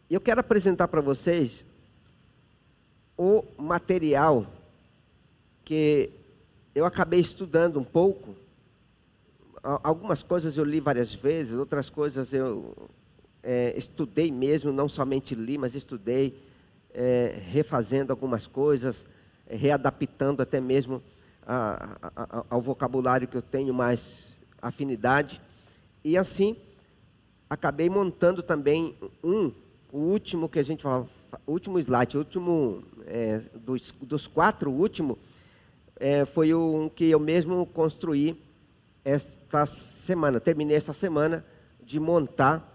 Eu quero apresentar para vocês o material que eu acabei estudando um pouco. Algumas coisas eu li várias vezes, outras coisas eu estudei mesmo, não somente li, mas estudei, refazendo algumas coisas, readaptando até mesmo ao vocabulário que eu tenho mais afinidade. E assim, acabei montando também o último que a gente fala, o último slide, o último, dos 4, o último, foi um que eu mesmo construí esta semana, terminei esta semana de montar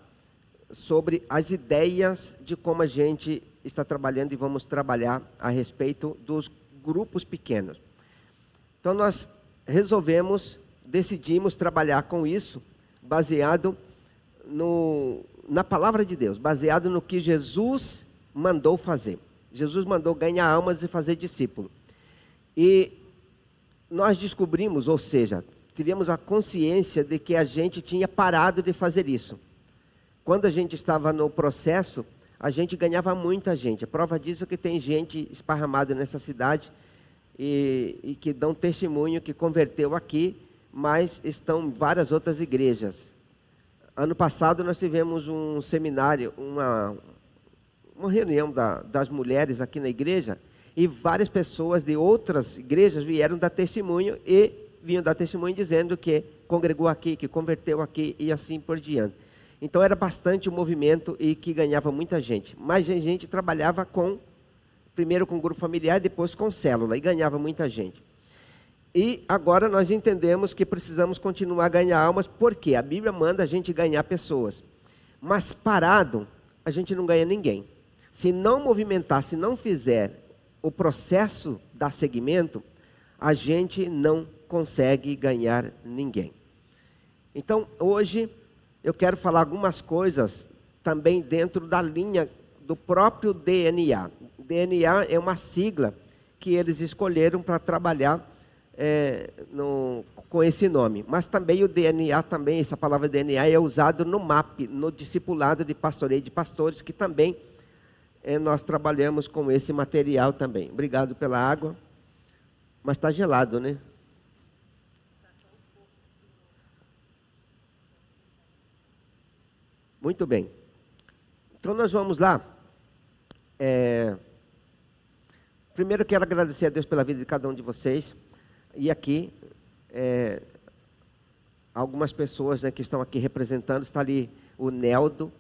sobre as ideias de como a gente está trabalhando e vamos trabalhar a respeito dos grupos pequenos. Então nós decidimos trabalhar com isso, baseado na palavra de Deus, baseado no que Jesus mandou fazer. Jesus mandou ganhar almas e fazer discípulo. E nós descobrimos, ou seja, tivemos a consciência de que a gente tinha parado de fazer isso. Quando a gente estava no processo, a gente ganhava muita gente. A prova disso é que tem gente esparramada nessa cidade e que dão testemunho que converteu aqui, mas estão em várias outras igrejas. Ano passado nós tivemos um seminário, uma reunião das mulheres aqui na igreja, e várias pessoas de outras igrejas vieram dar testemunho e vinham dar testemunho dizendo que congregou aqui, que converteu aqui e assim por diante. Então era bastante o movimento e que ganhava muita gente. Mas a gente trabalhava primeiro com grupo familiar, depois com célula, e ganhava muita gente. E agora nós entendemos que precisamos continuar a ganhar almas, porque a Bíblia manda a gente ganhar pessoas. Mas parado, a gente não ganha ninguém. Se não movimentar, se não fizer o processo dar seguimento, a gente não consegue ganhar ninguém. Então, hoje, eu quero falar algumas coisas também dentro da linha do próprio DNA. DNA é uma sigla que eles escolheram para trabalhar com esse nome. Mas também o DNA, essa palavra DNA é usado no MAP, no discipulado de pastoreio de pastores, que também nós trabalhamos com esse material também. Obrigado pela água, mas está gelado, né? Muito bem. Então nós vamos lá. Primeiro quero agradecer a Deus pela vida de cada um de vocês. E aqui, algumas pessoas, né, que estão aqui representando. Está ali o Neldo,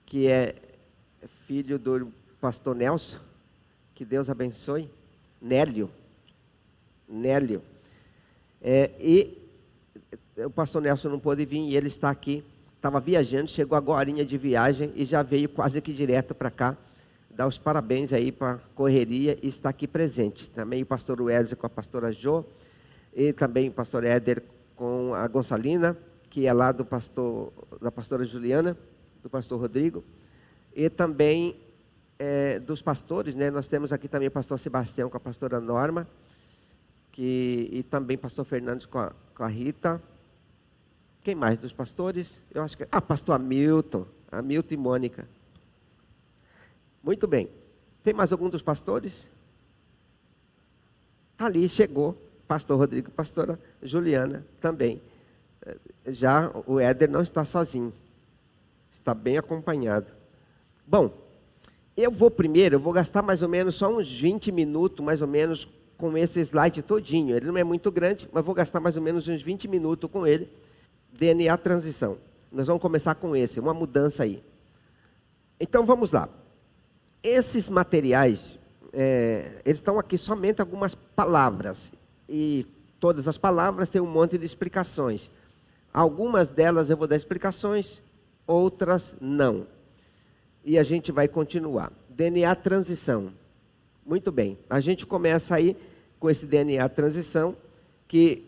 que é filho do pastor Nelson. Que Deus abençoe. Nélio. E o pastor Nelson não pôde vir e ele está aqui. Estava viajando, chegou agorinha de viagem e já veio quase que direto para cá. Dar os parabéns aí para a correria e está aqui presente. Também o pastor Wesley com a pastora Jo. E também o pastor Éder com a Gonçalina, que é lá da pastora Juliana, do pastor Rodrigo. E também dos pastores, né? Nós temos aqui também o pastor Sebastião com a pastora Norma. E também o pastor Fernandes com a Rita. Quem mais dos pastores? Eu acho que pastor Hamilton e Mônica. Muito bem. Tem mais algum dos pastores? Está ali, chegou. Pastor Rodrigo, pastora Juliana também. Já o Éder não está sozinho. Está bem acompanhado. Bom, eu vou gastar mais ou menos só uns 20 minutos, mais ou menos, com esse slide todinho. Ele não é muito grande, mas vou gastar mais ou menos uns 20 minutos com ele. DNA transição. Nós vamos começar com uma mudança aí. Então vamos lá. Esses materiais, eles estão aqui somente algumas palavras. E todas as palavras têm um monte de explicações. Algumas delas eu vou dar explicações, outras não. E a gente vai continuar. DNA transição. Muito bem. A gente começa aí com esse DNA transição, que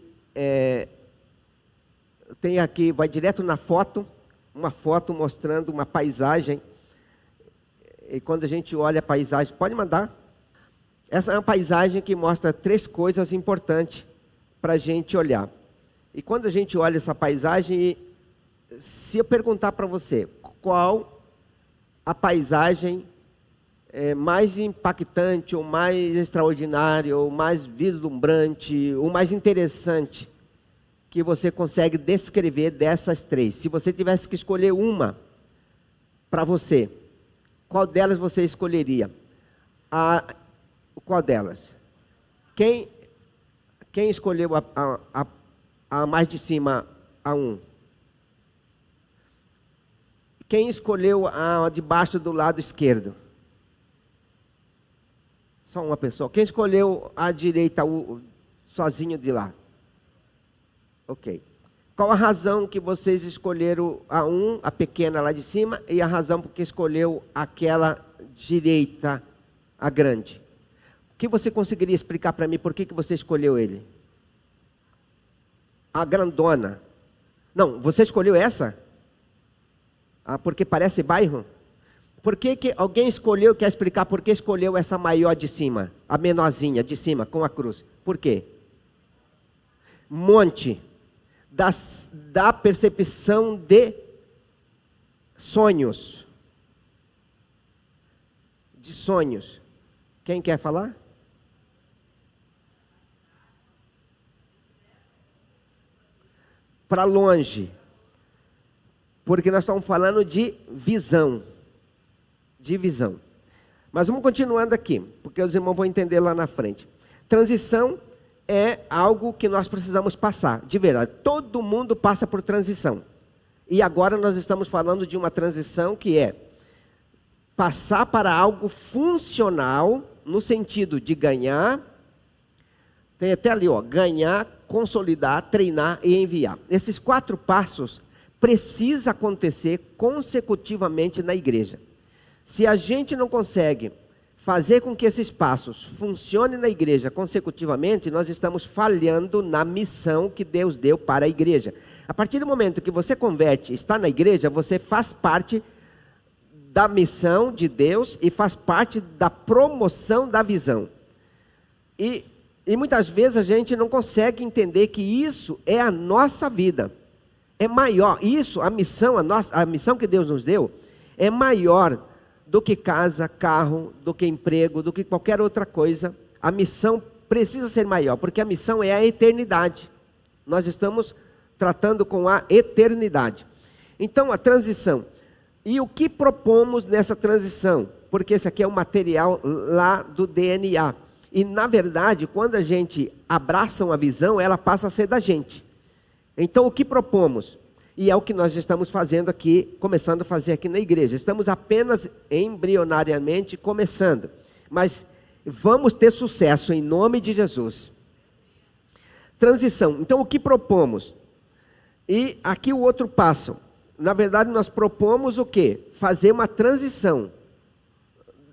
tem aqui, vai direto na foto, uma foto mostrando uma paisagem. E quando a gente olha a paisagem, pode mandar. Essa é uma paisagem que mostra 3 coisas importantes para a gente olhar. E quando a gente olha essa paisagem, se eu perguntar para você qual a paisagem mais impactante, ou mais extraordinária, ou mais vislumbrante, ou mais interessante que você consegue descrever dessas três? Se você tivesse que escolher uma para você, qual delas você escolheria? Qual delas? Quem escolheu a mais de cima, a 1? Quem escolheu a de baixo do lado esquerdo? Só uma pessoa. Quem escolheu a direita, sozinho de lá? Ok. Qual a razão que vocês escolheram a 1, a pequena lá de cima, e a razão por que escolheu aquela direita, a grande? O que você conseguiria explicar para mim por que você escolheu ele? A grandona. Não, você escolheu essa? Porque parece bairro? Por que alguém escolheu, quer explicar por que escolheu essa maior de cima? A menorzinha de cima, com a cruz. Por quê? Monte. Da percepção de sonhos. De sonhos. Quem quer falar? Para longe. Porque nós estamos falando de visão. De visão. Mas vamos continuando aqui, porque os irmãos vão entender lá na frente. Transição é algo que nós precisamos passar, de verdade. Todo mundo passa por transição. E agora nós estamos falando de uma transição que é passar para algo funcional, no sentido de ganhar, tem até ali, ganhar, consolidar, treinar e enviar. Esses 4 passos precisam acontecer consecutivamente na igreja. Se a gente não consegue fazer com que esses passos funcionem na igreja consecutivamente, nós estamos falhando na missão que Deus deu para a igreja. A partir do momento que você converte, está na igreja, você faz parte da missão de Deus e faz parte da promoção da visão. E muitas vezes a gente não consegue entender que isso é a nossa vida. É maior, isso, a missão que Deus nos deu, é maior do que casa, carro, do que emprego, do que qualquer outra coisa. A missão precisa ser maior, porque a missão é a eternidade. Nós estamos tratando com a eternidade. Então, a transição. E o que propomos nessa transição? Porque esse aqui é o material lá do DNA. E, na verdade, quando a gente abraça uma visão, ela passa a ser da gente. Então, o que propomos? E é o que nós estamos fazendo aqui, começando a fazer aqui na igreja. Estamos apenas embrionariamente começando. Mas vamos ter sucesso em nome de Jesus. Transição. Então, o que propomos? E aqui o outro passo. Na verdade, nós propomos o quê? Fazer uma transição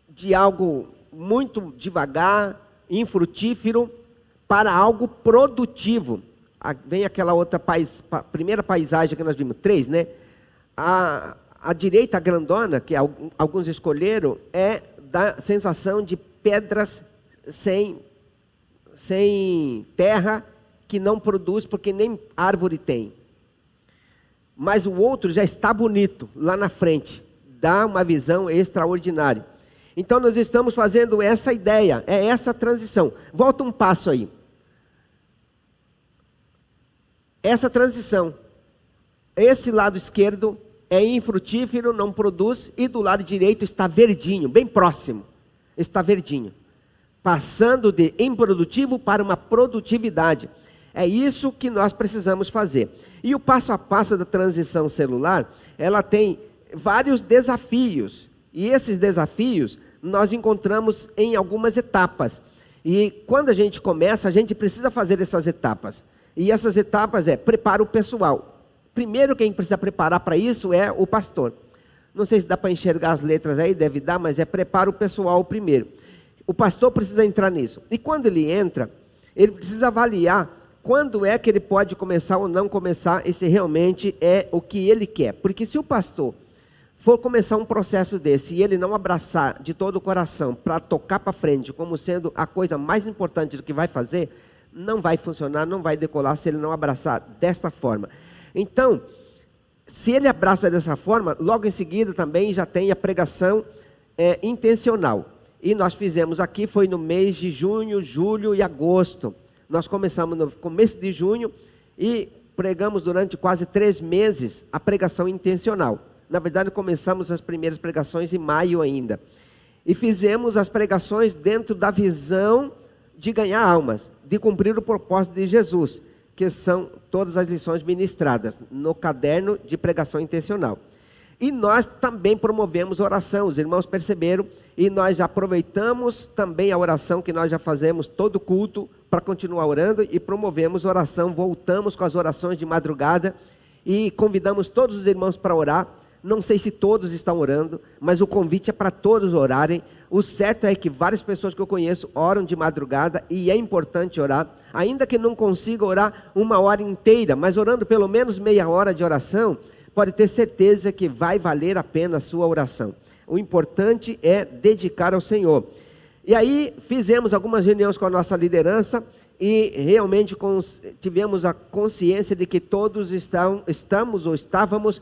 de algo muito devagar, infrutífero, para algo produtivo. Vem aquela outra primeira paisagem que nós vimos, 3, né? A direita grandona, que alguns escolheram, é da sensação de pedras sem terra, que não produz, porque nem árvore tem. Mas o outro já está bonito, lá na frente. Dá uma visão extraordinária. Então nós estamos fazendo essa ideia, é essa transição. Volta um passo aí. Essa transição, esse lado esquerdo é infrutífero, não produz, e do lado direito está verdinho, bem próximo, está verdinho, passando de improdutivo para uma produtividade. É isso que nós precisamos fazer. E o passo a passo da transição celular, ela tem vários desafios, e esses desafios nós encontramos em algumas etapas. E quando a gente começa, a gente precisa fazer essas etapas. E essas etapas prepara o pessoal. Primeiro quem precisa preparar para isso é o pastor. Não sei se dá para enxergar as letras aí, deve dar, mas prepara o pessoal primeiro. O pastor precisa entrar nisso. E quando ele entra, ele precisa avaliar quando é que ele pode começar ou não começar, e se realmente é o que ele quer. Porque se o pastor for começar um processo desse e ele não abraçar de todo o coração para tocar para frente como sendo a coisa mais importante do que vai fazer, não vai funcionar, não vai decolar se ele não abraçar desta forma. Então, se ele abraça dessa forma, logo em seguida também já tem a pregação intencional. E nós fizemos aqui, foi no mês de junho, julho e agosto. Nós começamos no começo de junho e pregamos durante quase 3 meses a pregação intencional. Na verdade, começamos as primeiras pregações em maio ainda. E fizemos as pregações dentro da visão de ganhar almas, de cumprir o propósito de Jesus, que são todas as lições ministradas no caderno de pregação intencional. E nós também promovemos oração, os irmãos perceberam, e nós aproveitamos também a oração que nós já fazemos todo culto para continuar orando e promovemos oração, voltamos com as orações de madrugada e convidamos todos os irmãos para orar. Não sei se todos estão orando, mas o convite é para todos orarem. O certo é que várias pessoas que eu conheço oram de madrugada e é importante orar, ainda que não consiga orar 1 hora inteira, mas orando pelo menos meia hora de oração, pode ter certeza que vai valer a pena a sua oração. O importante é dedicar ao Senhor. E aí fizemos algumas reuniões com a nossa liderança e realmente tivemos a consciência de que todos estávamos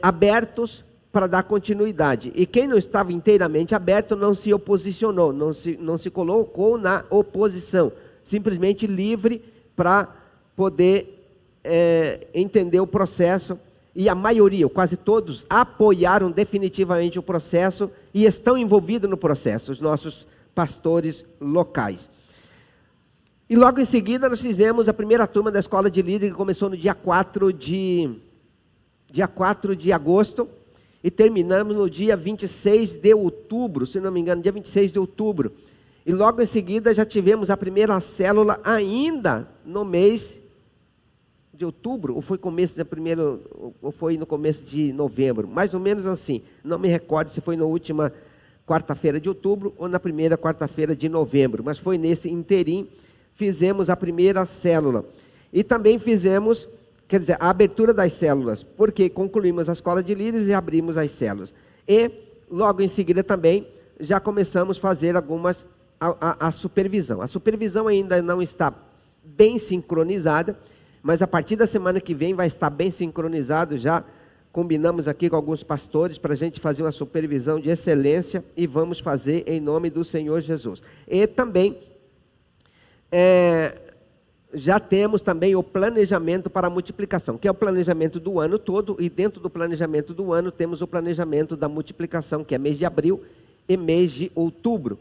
abertos para dar continuidade. E quem não estava inteiramente aberto não se oposicionou, não se colocou na oposição, simplesmente livre para poder entender o processo. E a maioria, quase todos, apoiaram definitivamente o processo e estão envolvidos no processo, os nossos pastores locais. E logo em seguida nós fizemos a primeira turma da Escola de Líder, que começou no dia 4 de agosto e terminamos no dia 26 de outubro, se não me engano, dia 26 de outubro. E logo em seguida já tivemos a primeira célula ainda no mês de outubro, ou foi no começo de novembro, mais ou menos assim, não me recordo se foi na última quarta-feira de outubro ou na primeira quarta-feira de novembro, mas foi nesse interim, fizemos a primeira célula, e também fizemos, a abertura das células, porque concluímos a escola de líderes e abrimos as células, e logo em seguida também, já começamos a fazer a supervisão. A supervisão ainda não está bem sincronizada, mas a partir da semana que vem vai estar bem sincronizado. Já combinamos aqui com alguns pastores para a gente fazer uma supervisão de excelência e vamos fazer em nome do Senhor Jesus. E também já temos também o planejamento para a multiplicação, que é o planejamento do ano todo, e dentro do planejamento do ano temos o planejamento da multiplicação, que é mês de abril e mês de outubro.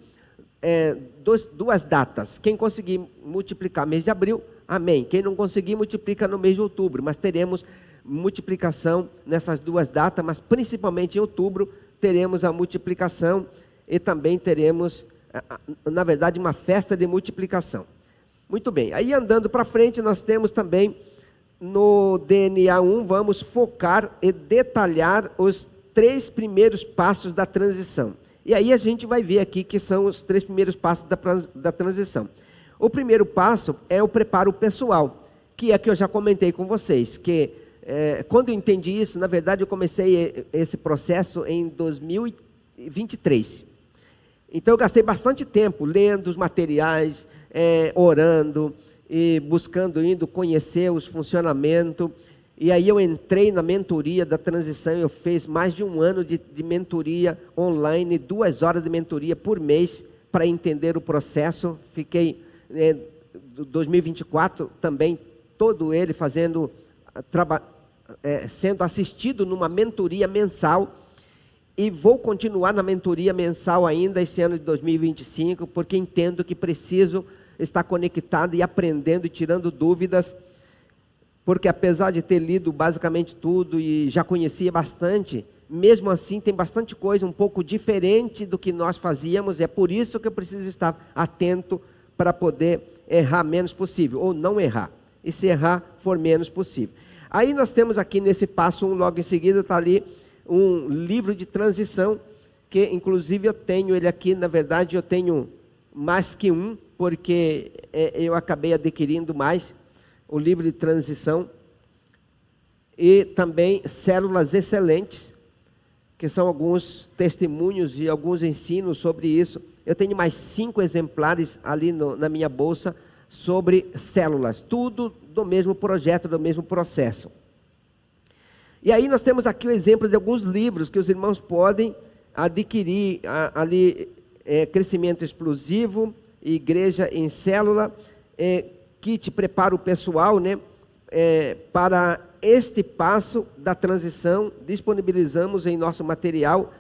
Duas datas, quem conseguir multiplicar mês de abril, amém. Quem não conseguir, multiplica no mês de outubro. Mas teremos multiplicação nessas 2 datas, mas principalmente em outubro teremos a multiplicação e também teremos, na verdade, uma festa de multiplicação. Muito bem, aí andando para frente nós temos também no DNA 1, vamos focar e detalhar os 3 primeiros passos da transição. E aí a gente vai ver aqui que são os 3 primeiros passos da transição. O primeiro passo é o preparo pessoal, que é que eu já comentei com vocês, que quando eu entendi isso, na verdade eu comecei esse processo em 2023. Então eu gastei bastante tempo lendo os materiais, orando e indo conhecer os funcionamentos. E aí eu entrei na mentoria da transição, eu fiz mais de 1 ano de mentoria online, 2 horas de mentoria por mês para entender o processo. Fiquei 2024 também, todo ele sendo assistido numa mentoria mensal, e vou continuar na mentoria mensal ainda esse ano de 2025, porque entendo que preciso estar conectado e aprendendo e tirando dúvidas, porque apesar de ter lido basicamente tudo e já conhecia bastante, mesmo assim tem bastante coisa um pouco diferente do que nós fazíamos. É por isso que eu preciso estar atento para poder errar menos possível, ou não errar, e se errar for menos possível. Aí nós temos aqui nesse passo 1, logo em seguida está ali um livro de transição, que inclusive eu tenho ele aqui, na verdade eu tenho mais que um, porque eu acabei adquirindo mais, o livro de transição, e também Células Excelentes, que são alguns testemunhos e alguns ensinos sobre isso. Eu tenho mais 5 exemplares ali na minha bolsa sobre células, tudo do mesmo projeto, do mesmo processo. E aí nós temos aqui o exemplo de alguns livros que os irmãos podem adquirir ali, Crescimento Explosivo, Igreja em Célula, kit prepara o pessoal, né, para este passo da transição. Disponibilizamos em nosso material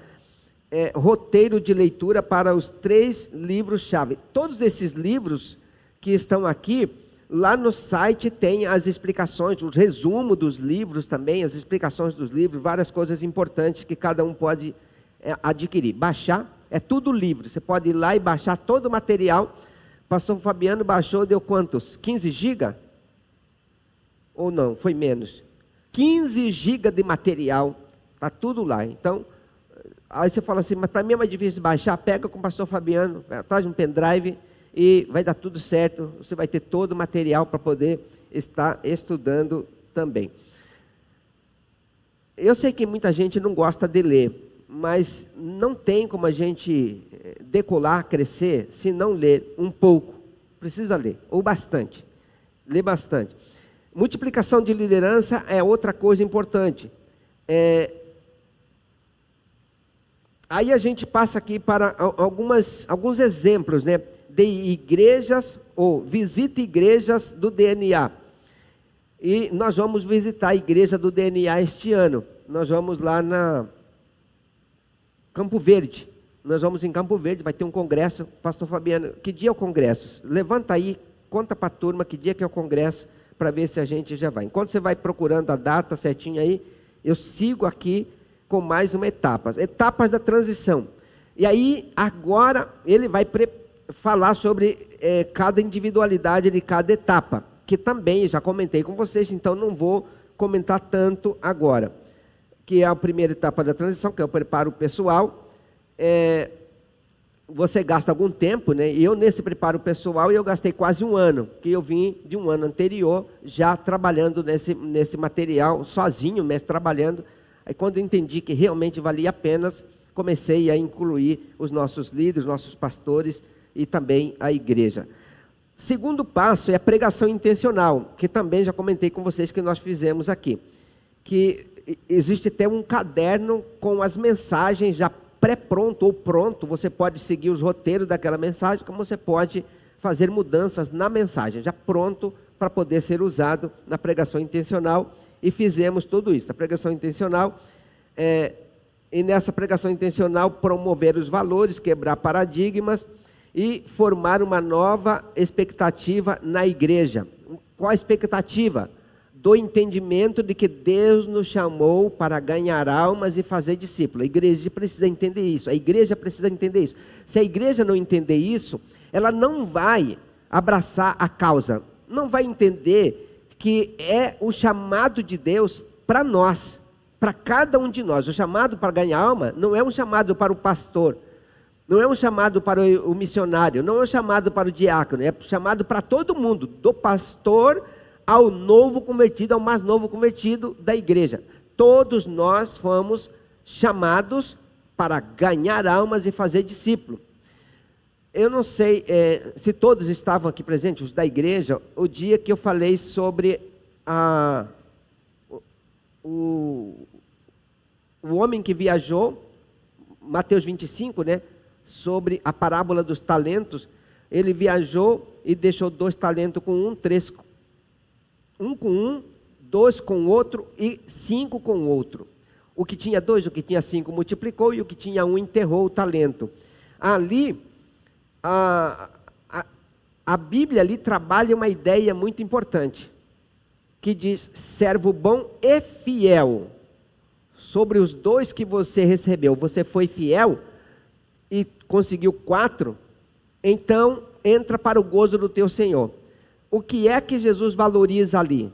roteiro de leitura para os 3 livros-chave. Todos esses livros que estão aqui, lá no site tem as explicações, o resumo dos livros também, as explicações dos livros, várias coisas importantes que cada um pode adquirir. Baixar, é tudo livre, você pode ir lá e baixar todo o material. Pastor Fabiano baixou, deu quantos? 15 GB? Ou não, foi menos? 15 GB de material, está tudo lá. Então, aí você fala assim, mas para mim é mais difícil baixar. Pega com o pastor Fabiano, traz um pendrive e vai dar tudo certo. Você vai ter todo o material para poder estar estudando também. Eu sei que muita gente não gosta de ler, mas não tem como a gente decolar, crescer, se não ler um pouco. Precisa ler, ou bastante. Ler bastante. Multiplicação de liderança é outra coisa importante. Aí a gente passa aqui para alguns exemplos, né, de igrejas, ou visita igrejas do DNA. E nós vamos visitar a igreja do DNA este ano. Nós vamos lá na Campo Verde. Nós vamos em Campo Verde, vai ter um congresso. Pastor Fabiano, que dia é o congresso? Levanta aí, conta para a turma que dia que é o congresso, para ver se a gente já vai. Enquanto você vai procurando a data certinha aí, eu sigo aqui com mais uma etapa. Etapas da transição. E aí, agora, ele vai falar sobre cada individualidade de cada etapa, que também já comentei com vocês, então não vou comentar tanto agora. Que é a primeira etapa da transição, que é o preparo pessoal. Você gasta algum tempo, né? E eu nesse preparo pessoal, eu gastei quase um ano, que eu vim de um ano anterior, já trabalhando nesse material, sozinho, mas trabalhando. Aí quando eu entendi que realmente valia a pena, comecei a incluir os nossos líderes, nossos pastores e também a igreja. Segundo passo é a pregação intencional, que também já comentei com vocês que nós fizemos aqui. Que existe até um caderno com as mensagens já pré-pronto ou pronto. Você pode seguir os roteiros daquela mensagem, como você pode fazer mudanças na mensagem, já pronto para poder ser usado na pregação intencional. E fizemos tudo isso, a pregação intencional. E nessa pregação intencional, promover os valores, quebrar paradigmas e formar uma nova expectativa na igreja. Qual a expectativa? Do entendimento de que Deus nos chamou para ganhar almas e fazer discípulos. A igreja precisa entender isso, a igreja precisa entender isso. Se a igreja não entender isso, ela não vai abraçar a causa, não vai entender que é o chamado de Deus para nós, para cada um de nós. O chamado para ganhar alma não é um chamado para o pastor, não é um chamado para o missionário, não é um chamado para o diácono, é chamado para todo mundo, do pastor ao novo convertido, ao mais novo convertido da igreja. Todos nós fomos chamados para ganhar almas e fazer discípulo. Eu não sei se todos estavam aqui presentes, os da igreja, o dia que eu falei sobre o homem que viajou, Mateus 25, né? Sobre a parábola dos talentos. Ele viajou e deixou 2 talentos com um, 3 com um, 2 com o outro e 5 com o outro. O que tinha 2, o que tinha 5 multiplicou e o que tinha 1 enterrou o talento. Ali, a Bíblia ali trabalha uma ideia muito importante, que diz: servo bom e fiel. Sobre os 2 que você recebeu, você foi fiel e conseguiu 4, então entra para o gozo do teu Senhor. O que é que Jesus valoriza ali?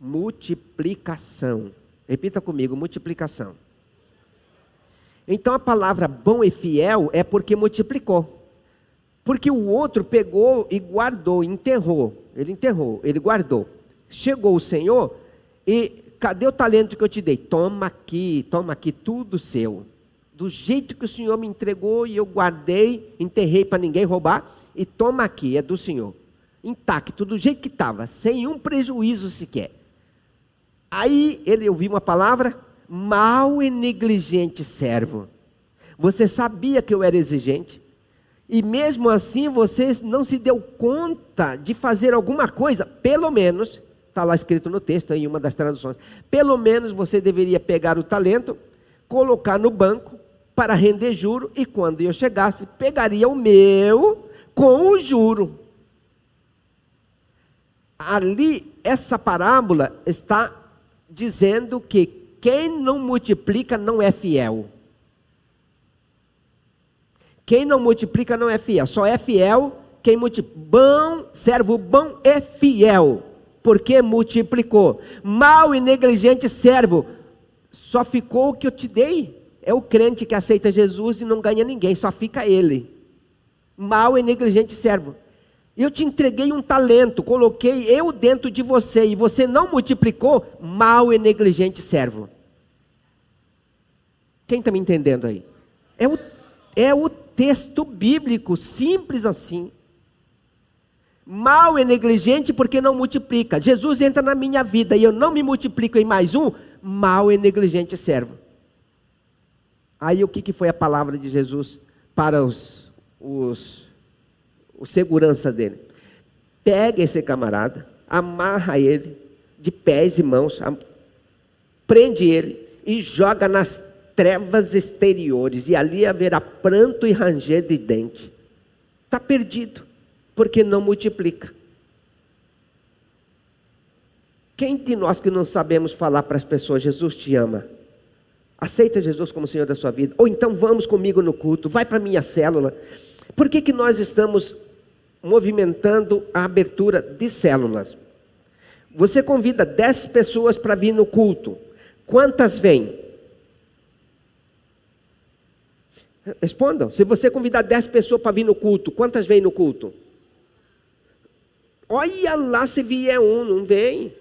Multiplicação. Repita comigo, multiplicação. Então a palavra bom e fiel é porque multiplicou. Porque o outro pegou e guardou, enterrou. Ele guardou. Chegou o Senhor e cadê o talento que eu te dei? Toma aqui, tudo seu. Do jeito que o Senhor me entregou e eu guardei, enterrei para ninguém roubar, e toma aqui, é do Senhor. Intacto, do jeito que estava, sem um prejuízo sequer. Aí ele ouviu uma palavra: mau e negligente servo. Você sabia que eu era exigente, e mesmo assim você não se deu conta de fazer alguma coisa. Pelo menos, está lá escrito no texto, em uma das traduções, pelo menos você deveria pegar o talento, colocar no banco para render juro, e quando eu chegasse, pegaria o meu com o juro. Ali, essa parábola está dizendo que quem não multiplica não é fiel. Quem não multiplica não é fiel. Só é fiel quem multiplica. Bom, servo bom é fiel, porque multiplicou. Mau e negligente servo, só ficou o que eu te dei. É o crente que aceita Jesus e não ganha ninguém, só fica ele. Mau e negligente servo. Eu te entreguei um talento, coloquei eu dentro de você, e você não multiplicou. Mau e negligente servo. Quem está me entendendo aí? É o texto bíblico, simples assim. Mau e negligente porque não multiplica. Jesus entra na minha vida e eu não me multiplico em mais um. Mau e negligente servo. Aí o que foi a palavra de Jesus para o segurança dele? Pega esse camarada, amarra ele de pés e mãos, prende ele e joga nas trevas exteriores, e ali haverá pranto e ranger de dente. Está perdido, porque não multiplica. Quem de nós que não sabemos falar para as pessoas: Jesus te ama, aceita Jesus como Senhor da sua vida, ou então vamos comigo no culto, vai para a minha célula. Por que nós estamos movimentando a abertura de células? Você convida 10 pessoas para vir no culto, quantas vêm? Respondam. Se você convidar 10 pessoas para vir no culto, quantas vêm no culto? Olha lá, se vier um, não vem.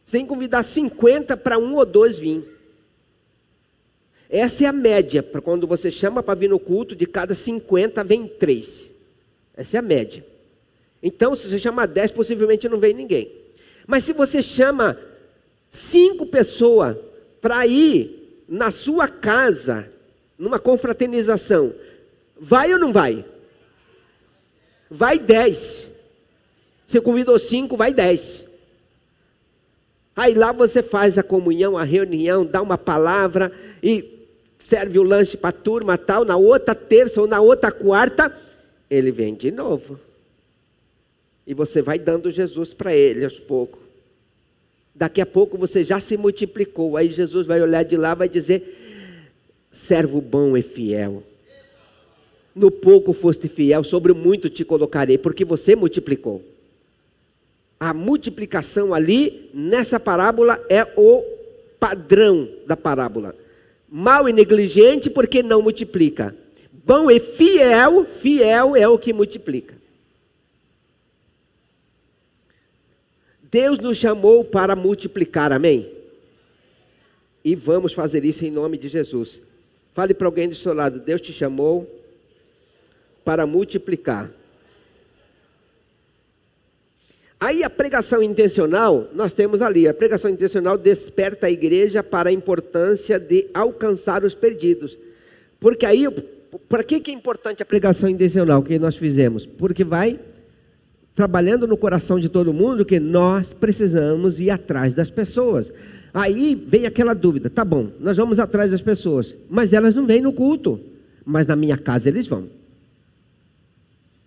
Você tem que convidar 50 para 1 ou 2 vir. Essa é a média, para quando você chama para vir no culto, de cada 50 vem 3. Essa é a média. Então, se você chamar 10, possivelmente não vem ninguém. Mas se você chama 5 pessoas para ir na sua casa, numa confraternização, vai ou não vai? Vai 10. Você convidou 5, vai 10. Aí lá você faz a comunhão, a reunião, dá uma palavra e serve o lanche para a turma tal. Na outra terça ou na outra quarta, ele vem de novo. E você vai dando Jesus para ele aos poucos. Daqui a pouco você já se multiplicou. Aí Jesus vai olhar de lá e vai dizer: servo bom e fiel, no pouco foste fiel, sobre o muito te colocarei, porque você multiplicou. A multiplicação ali, nessa parábola, é o padrão da parábola. Mau e negligente porque não multiplica. Bom e fiel, fiel é o que multiplica. Deus nos chamou para multiplicar, amém? E vamos fazer isso em nome de Jesus. Fale para alguém do seu lado: Deus te chamou para multiplicar. Aí a pregação intencional, nós temos ali, a pregação intencional desperta a igreja para a importância de alcançar os perdidos. Porque aí, para que é importante a pregação intencional que nós fizemos? Porque vai trabalhando no coração de todo mundo que nós precisamos ir atrás das pessoas. Aí vem aquela dúvida: tá bom, nós vamos atrás das pessoas, mas elas não vêm no culto, mas na minha casa eles vão.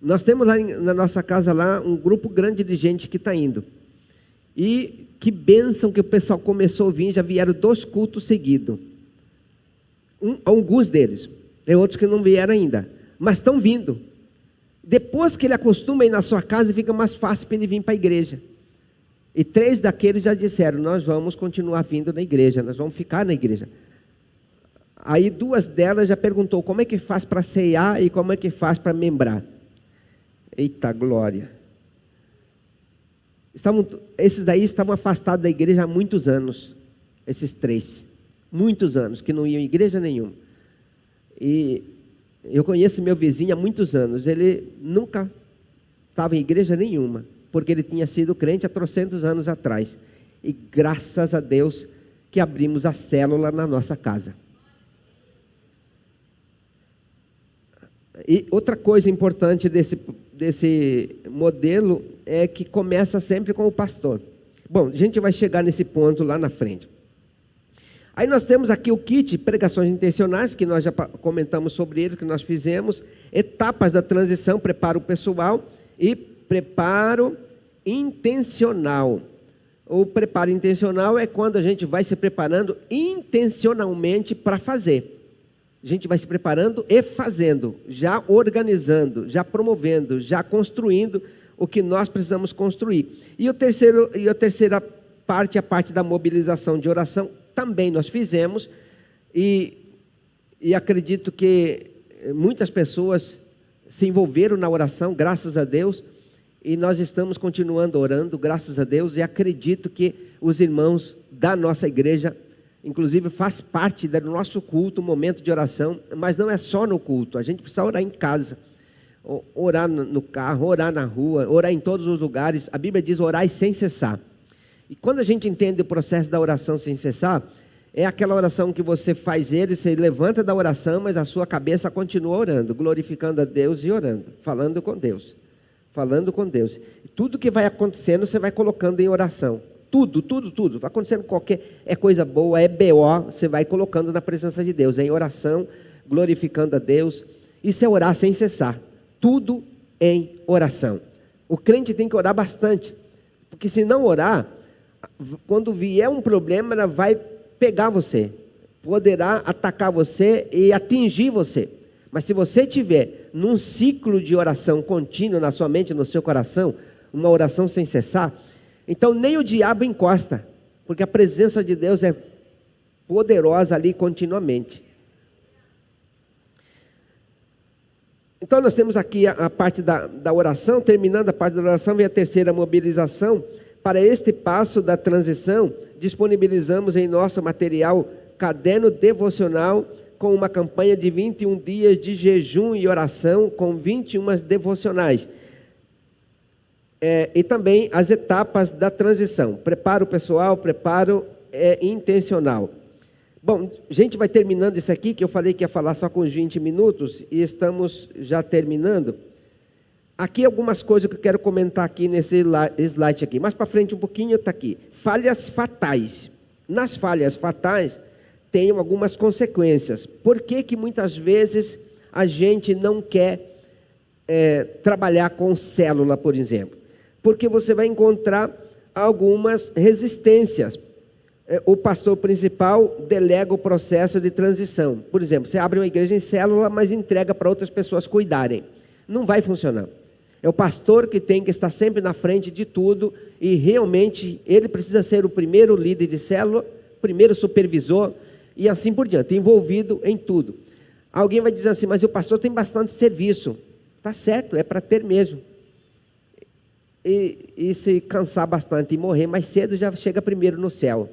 Nós temos lá na nossa casa lá um grupo grande de gente que está indo. E que bênção que o pessoal começou a vir, já vieram 2 cultos seguidos. Alguns deles, tem outros que não vieram ainda, mas estão vindo. Depois que ele acostuma a ir na sua casa, fica mais fácil para ele vir para a igreja. E 3 daqueles já disseram: nós vamos continuar vindo na igreja, nós vamos ficar na igreja. Aí 2 delas já perguntou como é que faz para ceiar e como é que faz para membrar. Eita glória! Esses daí estavam afastados da igreja há muitos anos. Esses 3, muitos anos, que não iam em igreja nenhuma. E eu conheço meu vizinho há muitos anos. Ele nunca estava em igreja nenhuma, porque ele tinha sido crente há trocentos anos atrás. E graças a Deus que abrimos a célula na nossa casa. E outra coisa importante desse modelo é que começa sempre com o pastor. Bom, a gente vai chegar nesse ponto lá na frente. Aí nós temos aqui o kit Pregações Intencionais, que nós já comentamos sobre eles, que nós fizemos. Etapas da transição, preparo pessoal e preparo intencional. O preparo intencional é quando a gente vai se preparando intencionalmente para fazer. A gente vai se preparando e fazendo, já organizando, já promovendo, já construindo o que nós precisamos construir. E a terceira parte, a parte da mobilização de oração, também nós fizemos, e acredito que muitas pessoas se envolveram na oração, graças a Deus, e nós estamos continuando orando, graças a Deus, e acredito que os irmãos da nossa igreja, inclusive faz parte do nosso culto, momento de oração, mas não é só no culto, a gente precisa orar em casa, orar no carro, orar na rua, orar em todos os lugares. A Bíblia diz orai sem cessar. E quando a gente entende o processo da oração sem cessar, é aquela oração que você faz você levanta da oração, mas a sua cabeça continua orando, glorificando a Deus e orando, falando com Deus. Falando com Deus. E tudo que vai acontecendo, você vai colocando em oração. Tudo. Vai acontecendo é coisa boa, é BO, você vai colocando na presença de Deus, em oração, glorificando a Deus. Isso é orar sem cessar. Tudo em oração. O crente tem que orar bastante, porque se não orar, quando vier um problema, ela vai pegar você, poderá atacar você e atingir você. Mas se você tiver num ciclo de oração contínuo na sua mente, no seu coração, uma oração sem cessar, então nem o diabo encosta, porque a presença de Deus é poderosa ali continuamente. Então nós temos aqui a parte da oração. Terminando a parte da oração, vem a terceira mobilização. Para este passo da transição, disponibilizamos em nosso material caderno devocional com uma campanha de 21 dias de jejum e oração, com 21 devocionais. E também as etapas da transição, preparo pessoal, preparo intencional. Bom, a gente vai terminando isso aqui, que eu falei que ia falar só com os 20 minutos, e estamos já terminando. Aqui algumas coisas que eu quero comentar aqui nesse slide aqui. Mais para frente um pouquinho está aqui. Falhas fatais. Nas falhas fatais, tem algumas consequências. Por que muitas vezes a gente não quer trabalhar com célula, por exemplo? Porque você vai encontrar algumas resistências. O pastor principal delega o processo de transição. Por exemplo, você abre uma igreja em célula, mas entrega para outras pessoas cuidarem. Não vai funcionar. É o pastor que tem que estar sempre na frente de tudo, e realmente ele precisa ser o primeiro líder de célula, primeiro supervisor, e assim por diante, envolvido em tudo. Alguém vai dizer assim, mas o pastor tem bastante serviço. Está certo, é para ter mesmo. E se cansar bastante e morrer mais cedo, já chega primeiro no céu.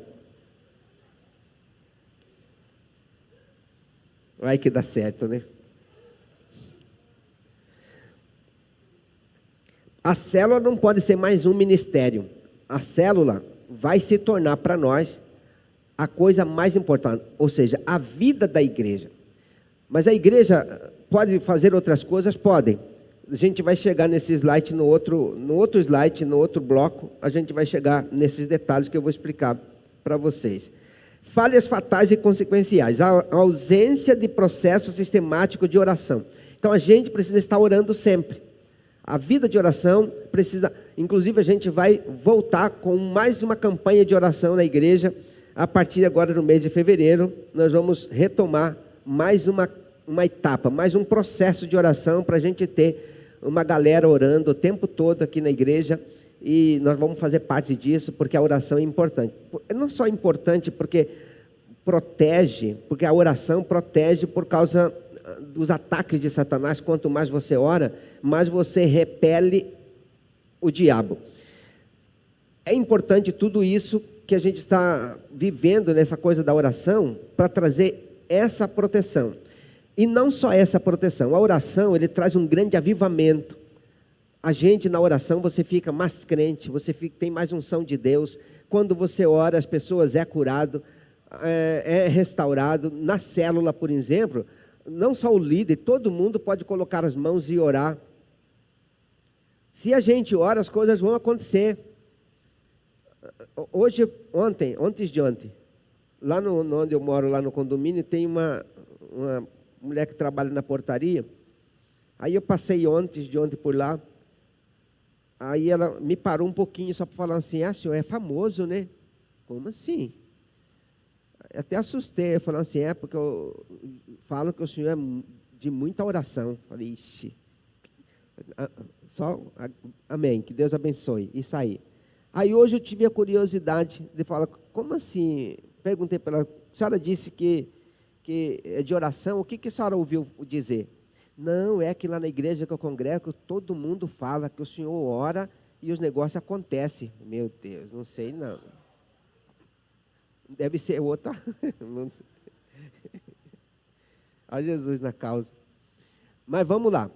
Vai que dá certo, né? A célula não pode ser mais um ministério. A célula vai se tornar para nós a coisa mais importante, ou seja, a vida da igreja. Mas a igreja pode fazer outras coisas? Podem. A gente vai chegar nesse slide, no outro slide, no outro bloco, a gente vai chegar nesses detalhes que eu vou explicar para vocês. Falhas fatais e consequenciais. A ausência de processo sistemático de oração. Então a gente precisa estar orando sempre. A vida de oração precisa, inclusive a gente vai voltar com mais uma campanha de oração na igreja, a partir agora do mês de fevereiro, nós vamos retomar mais uma etapa, mais um processo de oração, para a gente ter uma galera orando o tempo todo aqui na igreja, e nós vamos fazer parte disso, porque a oração é importante. Não só importante porque protege, porque a oração protege por causa dos ataques de Satanás. Quanto mais você ora, mais você repele o diabo. É importante tudo isso que a gente está vivendo nessa coisa da oração, para trazer essa proteção. E não só essa proteção, a oração, ele traz um grande avivamento. A gente na oração, você fica mais crente, tem mais unção de Deus, Quando você ora, as pessoas é curado, é restaurado. Na célula, por exemplo, não só o líder, todo mundo pode colocar as mãos e orar. Se a gente ora, as coisas vão acontecer. Antes de ontem, lá onde eu moro, lá no condomínio, tem uma mulher que trabalha na portaria. Aí eu passei antes de ontem por lá. Aí ela me parou um pouquinho só para falar assim: senhor é famoso, né? Como assim? Até assustei, eu falei assim: porque eu falo que o senhor é de muita oração. Falei: ixi, amém, que Deus abençoe. E saí. Aí hoje eu tive a curiosidade de falar: como assim? Perguntei para ela: a senhora disse que é de oração, o que a senhora ouviu dizer? Não, é que lá na igreja que eu congrego, todo mundo fala que o senhor ora e os negócios acontecem. Meu Deus, não sei não. Deve ser outra. Não sei. A Jesus na causa. Mas vamos lá.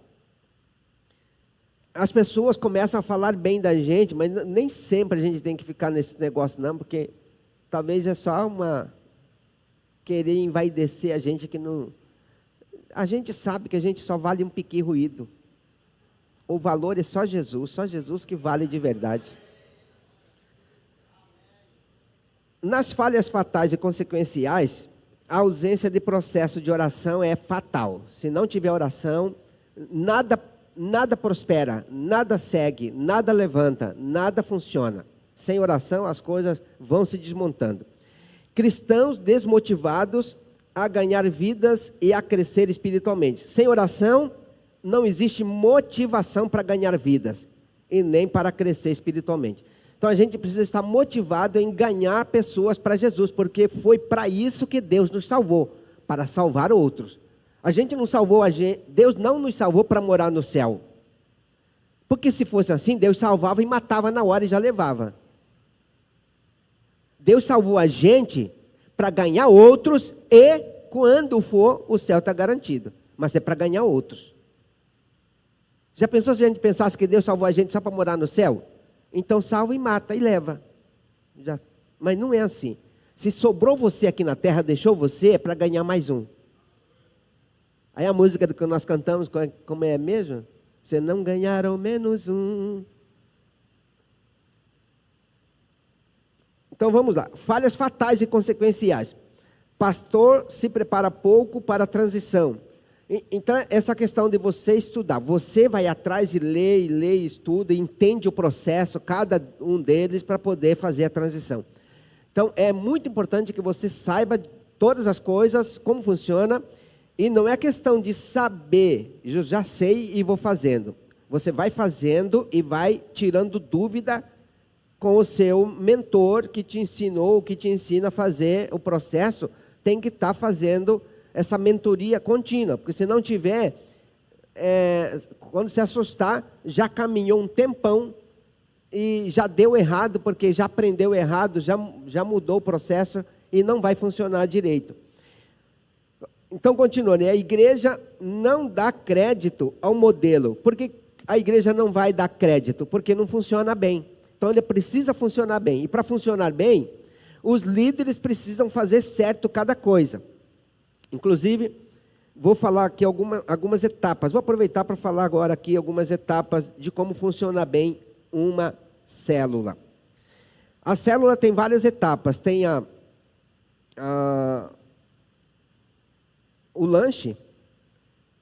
As pessoas começam a falar bem da gente, mas nem sempre a gente tem que ficar nesse negócio não, porque talvez é só querer envaidecer a gente que não... A gente sabe que a gente só vale um piqui ruído. O valor é só Jesus que vale de verdade. Nas falhas fatais e consequenciais, a ausência de processo de oração é fatal. Se não tiver oração, nada prospera, nada segue, nada levanta, nada funciona. Sem oração, as coisas vão se desmontando. Cristãos desmotivados a ganhar vidas e a crescer espiritualmente. Sem oração, não existe motivação para ganhar vidas e nem para crescer espiritualmente. Então a gente precisa estar motivado em ganhar pessoas para Jesus, porque foi para isso que Deus nos salvou, para salvar outros. A gente não salvou Deus não nos salvou para morar no céu. Porque se fosse assim, Deus salvava e matava na hora e já levava. Deus salvou a gente para ganhar outros e, quando for, o céu está garantido. Mas é para ganhar outros. Já pensou se a gente pensasse que Deus salvou a gente só para morar no céu? Então salva e mata e leva. Mas não é assim. Se sobrou você aqui na terra, deixou você, é para ganhar mais um. Aí a música que nós cantamos, como é mesmo? Se não ganhar ao menos um. Então vamos lá. Falhas fatais e consequenciais. Pastor se prepara pouco para a transição. Então essa questão de você estudar. Você vai atrás e lê, estuda, entende o processo, cada um deles, para poder fazer a transição. Então é muito importante que você saiba todas as coisas, como funciona. E não é questão de saber, eu já sei e vou fazendo. Você vai fazendo e vai tirando dúvida com o seu mentor que te ensinou, que te ensina a fazer o processo. Tem que estar fazendo essa mentoria contínua, porque se não tiver, quando se assustar, já caminhou um tempão e já deu errado, porque já aprendeu errado, já mudou o processo e não vai funcionar direito. Então, continuando, a igreja não dá crédito ao modelo. Por que a igreja não vai dar crédito? Porque não funciona bem. Então, ele precisa funcionar bem. E para funcionar bem, os líderes precisam fazer certo cada coisa. Inclusive, vou falar aqui algumas etapas. Vou aproveitar para falar agora aqui algumas etapas de como funciona bem uma célula. A célula tem várias etapas. Tem o lanche,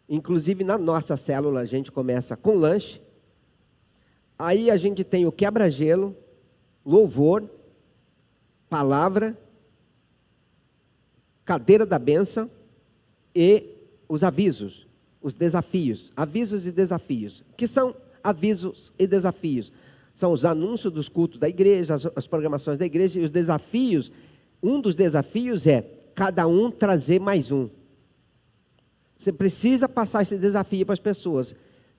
inclusive na nossa célula a gente começa com lanche, aí a gente tem o quebra-gelo, louvor, palavra, cadeira da bênção e os avisos, os desafios, avisos e desafios. O que são avisos e desafios? São os anúncios dos cultos da igreja, as programações da igreja e os desafios. Um dos desafios é cada um trazer mais um. Você precisa passar esse desafio para as pessoas.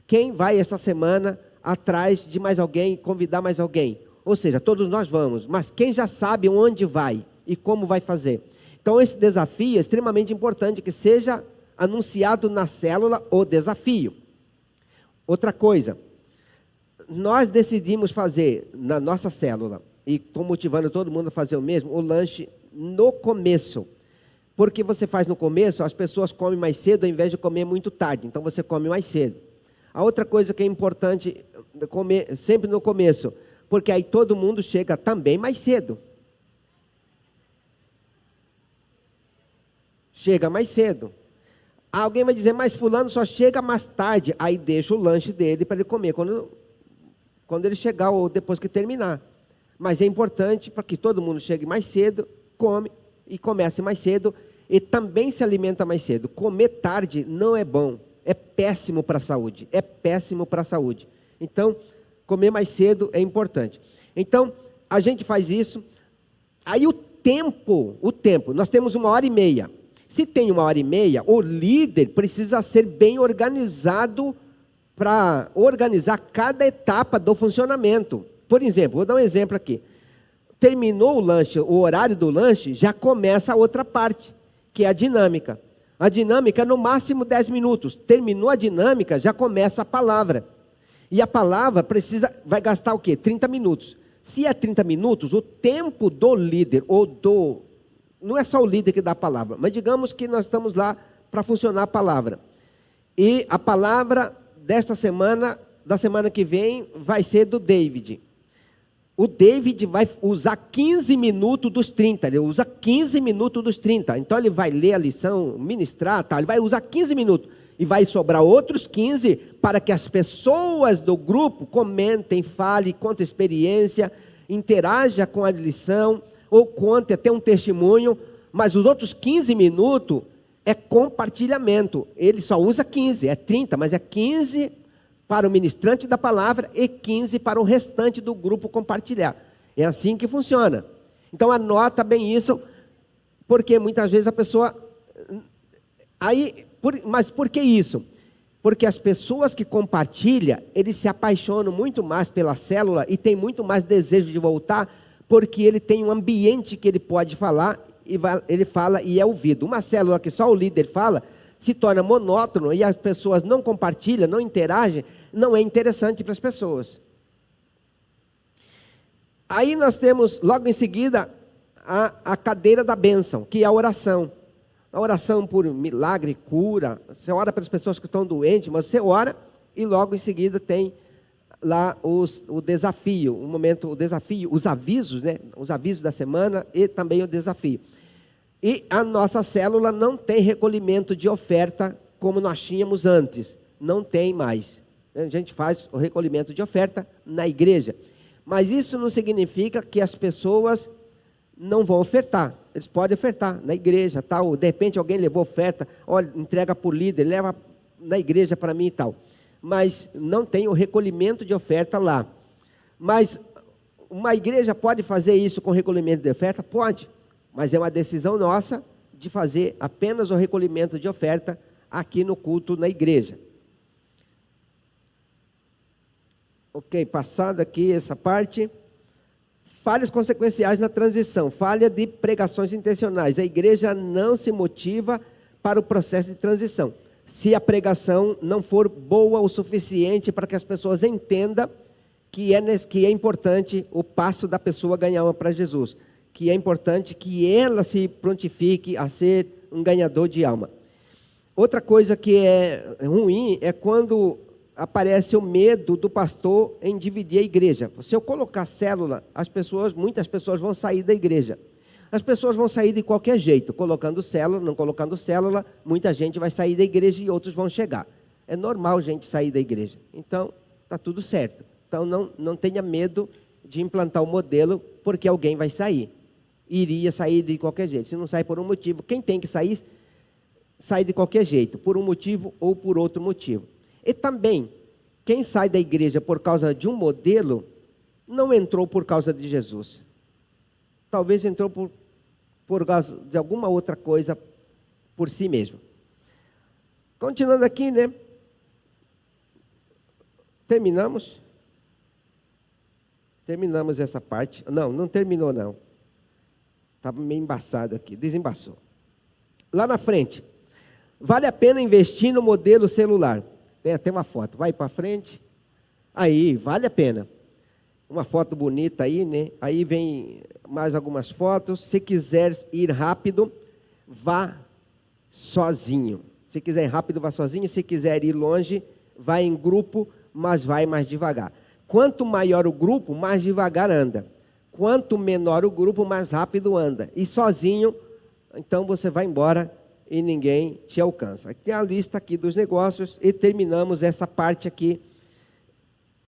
Quem vai essa semana atrás de mais alguém, convidar mais alguém? Ou seja, todos nós vamos, mas quem já sabe onde vai e como vai fazer? Então esse desafio é extremamente importante que seja anunciado na célula o desafio. Outra coisa, nós decidimos fazer na nossa célula, e estou motivando todo mundo a fazer o mesmo, o lanche no começo. Porque você faz no começo, as pessoas comem mais cedo ao invés de comer muito tarde. Então você come mais cedo. A outra coisa que é importante comer sempre no começo, porque aí todo mundo chega também mais cedo. Chega mais cedo. Alguém vai dizer, mas fulano só chega mais tarde. Aí deixa o lanche dele para ele comer quando ele chegar ou depois que terminar. Mas é importante para que todo mundo chegue mais cedo, come e comece mais cedo e também se alimenta mais cedo. Comer tarde não é bom, é péssimo para a saúde, é péssimo para a saúde. Então, comer mais cedo é importante. Então, a gente faz isso. Aí o tempo, nós temos 1h30. Se tem 1h30, o líder precisa ser bem organizado para organizar cada etapa do funcionamento. Por exemplo, vou dar um exemplo aqui. Terminou o lanche, o horário do lanche, já começa a outra parte, que é a dinâmica. A dinâmica é no máximo 10 minutos. Terminou a dinâmica, já começa a palavra. E a palavra vai gastar o quê? 30 minutos. Se é 30 minutos, o tempo do líder, não é só o líder que dá a palavra, mas digamos que nós estamos lá para funcionar a palavra. E a palavra desta semana, da semana que vem, vai ser do David. O David vai usar 15 minutos dos 30, ele usa 15 minutos dos 30. Então ele vai ler a lição, ministrar, ele vai usar 15 minutos. E vai sobrar outros 15 para que as pessoas do grupo comentem, falem, contem experiência, interaja com a lição, ou conte até um testemunho, mas os outros 15 minutos é compartilhamento. Ele só usa 15, é 30, mas é 15 para o ministrante da palavra e 15 para o restante do grupo compartilhar. É assim que funciona. Então anota bem isso, porque muitas vezes a pessoa... Mas por que isso? Porque as pessoas que compartilham, eles se apaixonam muito mais pela célula e têm muito mais desejo de voltar, porque ele tem um ambiente que ele pode falar, ele fala e é ouvido. Uma célula que só o líder fala, se torna monótono e as pessoas não compartilham, não interagem, não é interessante para as pessoas. Aí nós temos, logo em seguida, a cadeira da bênção, que é a oração. A oração por milagre, cura. Você ora para as pessoas que estão doentes, mas você ora e logo em seguida tem lá o desafio, os avisos, né? Os avisos da semana e também o desafio. E a nossa célula não tem recolhimento de oferta como nós tínhamos antes. Não tem mais. A gente faz o recolhimento de oferta na igreja. Mas isso não significa que as pessoas não vão ofertar. Eles podem ofertar na igreja, tal. De repente alguém levou oferta, olha, entrega para o líder, leva na igreja para mim e tal. Mas não tem o recolhimento de oferta lá. Mas uma igreja pode fazer isso com recolhimento de oferta? Pode. Mas é uma decisão nossa de fazer apenas o recolhimento de oferta aqui no culto na igreja. Ok, passada aqui essa parte. Falhas consequenciais na transição. Falha de pregações intencionais. A igreja não se motiva para o processo de transição. Se a pregação não for boa o suficiente para que as pessoas entendam que é importante o passo da pessoa ganhar uma para Jesus. Que é importante que ela se prontifique a ser um ganhador de alma. Outra coisa que é ruim é quando aparece o medo do pastor em dividir a igreja. Se eu colocar célula, muitas pessoas vão sair da igreja. As pessoas vão sair de qualquer jeito, colocando célula, não colocando célula, muita gente vai sair da igreja e outros vão chegar. É normal gente sair da igreja. Então, está tudo certo. Então, não tenha medo de implantar o modelo, porque alguém vai sair. Iria sair de qualquer jeito. Se não sai por um motivo, quem tem que sair, sai de qualquer jeito, por um motivo ou por outro motivo. E também, quem sai da igreja por causa de um modelo, não entrou por causa de Jesus. Talvez entrou por causa de alguma outra coisa por si mesmo. Continuando aqui, né? Terminamos essa parte. Não terminou não. Estava meio embaçado aqui, desembaçou. Lá na frente, vale a pena investir no modelo celular. Tem até uma foto, vai para frente. Aí, vale a pena. uma foto bonita aí, né? Aí vem mais algumas fotos. Se quiser ir rápido, vá sozinho. Se quiser ir rápido, vá sozinho. Se quiser ir longe, vá em grupo, mas vai mais devagar. Quanto maior o grupo, mais devagar anda. Quanto menor o grupo, mais rápido anda. E sozinho, então você vai embora e ninguém te alcança. Aqui tem a lista aqui dos negócios e terminamos essa parte aqui